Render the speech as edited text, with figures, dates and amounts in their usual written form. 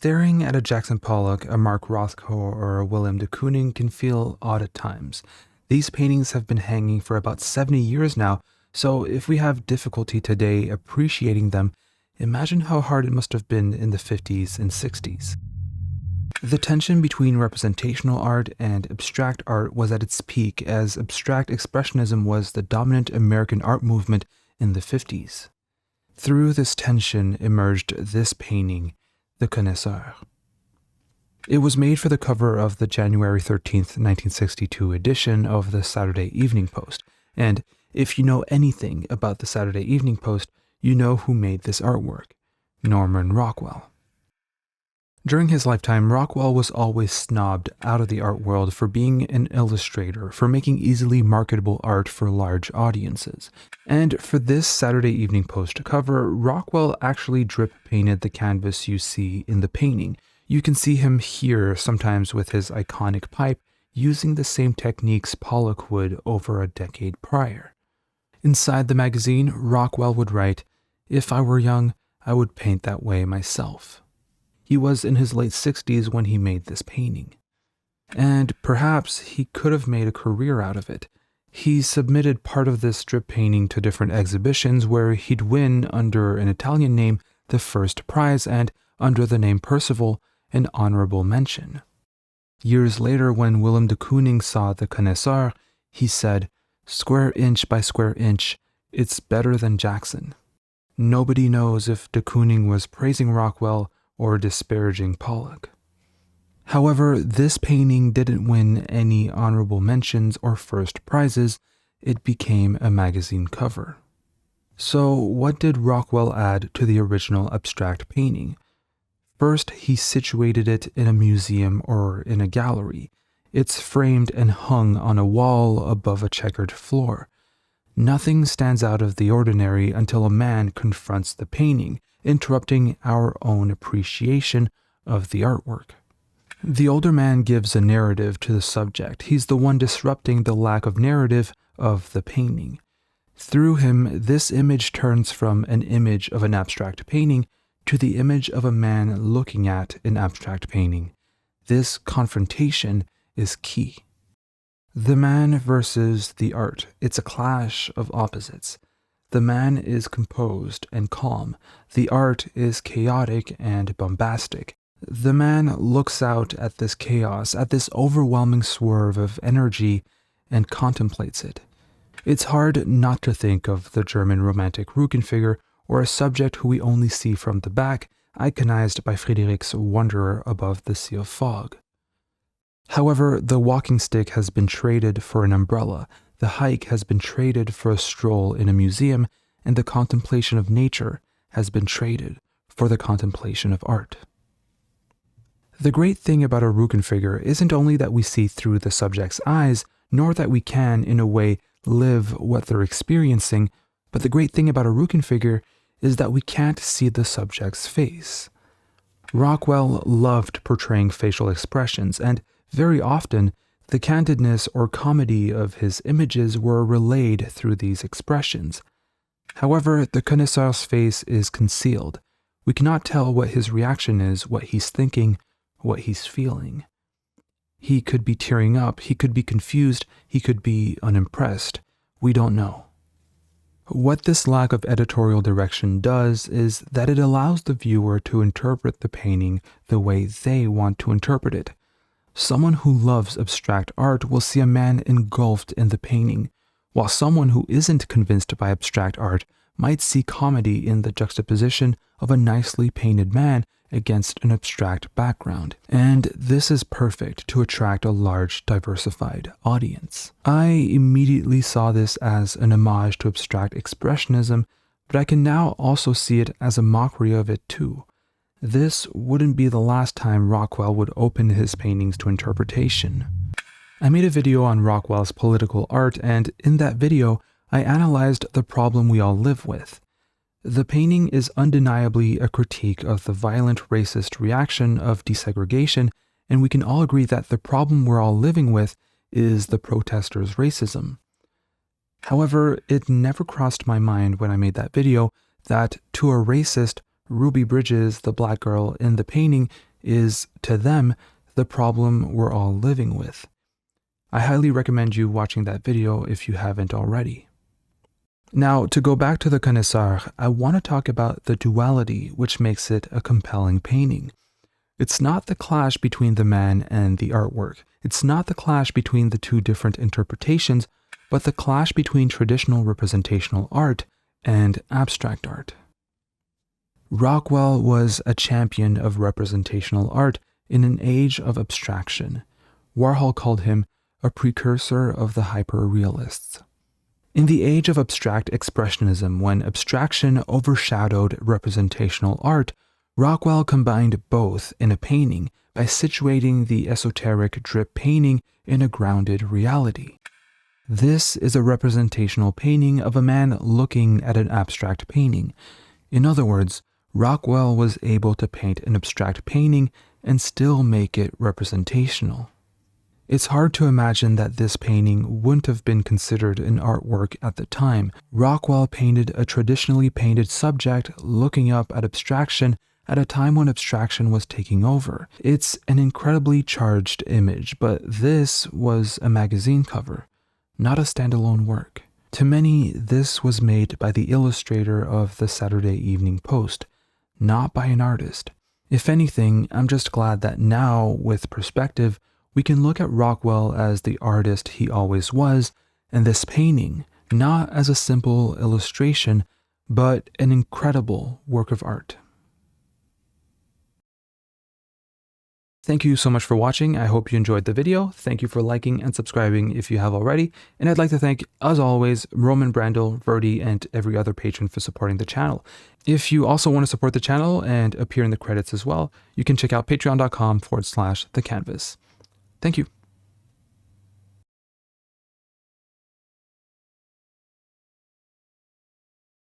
Staring at a Jackson Pollock, a Mark Rothko, or a Willem de Kooning can feel odd at times. These paintings have been hanging for about 70 years now, so if we have difficulty today appreciating them, imagine how hard it must have been in the 50s and 60s. The tension between representational art and abstract art was at its peak as abstract expressionism was the dominant American art movement in the 50s. Through this tension emerged this painting, the Connoisseur. It was made for the cover of the January 13th, 1962 edition of the Saturday Evening Post, and if you know anything about the Saturday Evening Post, you know who made this artwork, Norman Rockwell. During his lifetime, Rockwell was always snobbed out of the art world for being an illustrator, for making easily marketable art for large audiences. And for this Saturday Evening Post cover, Rockwell actually drip painted the canvas you see in the painting. You can see him here sometimes with his iconic pipe, using the same techniques Pollock would over a decade prior. Inside the magazine, Rockwell would write, "If I were young, I would paint that way myself." He was in his late 60s when he made this painting. And perhaps he could have made a career out of it. He submitted part of this strip painting to different exhibitions where he'd win under an Italian name the first prize and under the name Percival an honorable mention. Years later, when Willem de Kooning saw the Connoisseur, he said, "Square inch by square inch, it's better than Jackson." Nobody knows if de Kooning was praising Rockwell or disparaging Pollock. However, this painting didn't win any honorable mentions or first prizes. It became a magazine cover. So what did Rockwell add to the original abstract painting? First, he situated it in a museum or in a gallery. It's framed and hung on a wall above a checkered floor. Nothing stands out of the ordinary until a man confronts the painting, interrupting our own appreciation of the artwork. The older man gives a narrative to the subject. He's the one disrupting the lack of narrative of the painting. Through him, this image turns from an image of an abstract painting to the image of a man looking at an abstract painting. This confrontation is key. The man versus the art. It's a clash of opposites. The man is composed and calm. The art is chaotic and bombastic. The man looks out at this chaos, at this overwhelming swerve of energy, and contemplates it. It's hard not to think of the German romantic Rückenfigure or a subject who we only see from the back, iconized by Friedrich's Wanderer above the Sea of Fog. However, the walking stick has been traded for an umbrella, the hike has been traded for a stroll in a museum, and the contemplation of nature has been traded for the contemplation of art. The great thing about a Rückenfigure isn't only that we see through the subject's eyes, nor that we can, in a way, live what they're experiencing, but the great thing about a Rückenfigure is that we can't see the subject's face. Rockwell loved portraying facial expressions, and very often, the candidness or comedy of his images were relayed through these expressions. However, the Connoisseur's face is concealed. We cannot tell what his reaction is, what he's thinking, what he's feeling. He could be tearing up, he could be confused, he could be unimpressed. We don't know. What this lack of editorial direction does is that it allows the viewer to interpret the painting the way they want to interpret it. Someone who loves abstract art will see a man engulfed in the painting, while someone who isn't convinced by abstract art might see comedy in the juxtaposition of a nicely painted man against an abstract background. And this is perfect to attract a large, diversified audience. I immediately saw this as an homage to abstract expressionism, but I can now also see it as a mockery of it too. This wouldn't be the last time Rockwell would open his paintings to interpretation. I made a video on Rockwell's political art, and in that video, I analyzed the problem we all live with. The painting is undeniably a critique of the violent racist reaction of desegregation, and we can all agree that the problem we're all living with is the protesters' racism. However, it never crossed my mind when I made that video that to a racist, Ruby Bridges, the black girl in the painting, is, to them, the problem we're all living with. I highly recommend you watching that video if you haven't already. Now, to go back to the Connoisseur, I want to talk about the duality which makes it a compelling painting. It's not the clash between the man and the artwork. It's not the clash between the two different interpretations, but the clash between traditional representational art and abstract art. Rockwell was a champion of representational art in an age of abstraction. Warhol called him a precursor of the hyper-realists. In the age of abstract expressionism, when abstraction overshadowed representational art, Rockwell combined both in a painting by situating the esoteric drip painting in a grounded reality. This is a representational painting of a man looking at an abstract painting. In other words, Rockwell was able to paint an abstract painting and still make it representational. It's hard to imagine that this painting wouldn't have been considered an artwork at the time. Rockwell painted a traditionally painted subject looking up at abstraction at a time when abstraction was taking over. It's an incredibly charged image, but this was a magazine cover, not a standalone work. To many, this was made by the illustrator of the Saturday Evening Post, not by an artist. If anything, I'm just glad that now, with perspective, we can look at Rockwell as the artist he always was, and this painting, not as a simple illustration, but an incredible work of art. Thank you so much for watching. I hope you enjoyed the video. Thank you for liking and subscribing if you have already. And I'd like to thank, as always, Roman Brandel, Verdi, and every other patron for supporting the channel. If you also want to support the channel and appear in the credits as well, you can check out patreon.com/thecanvas. Thank you.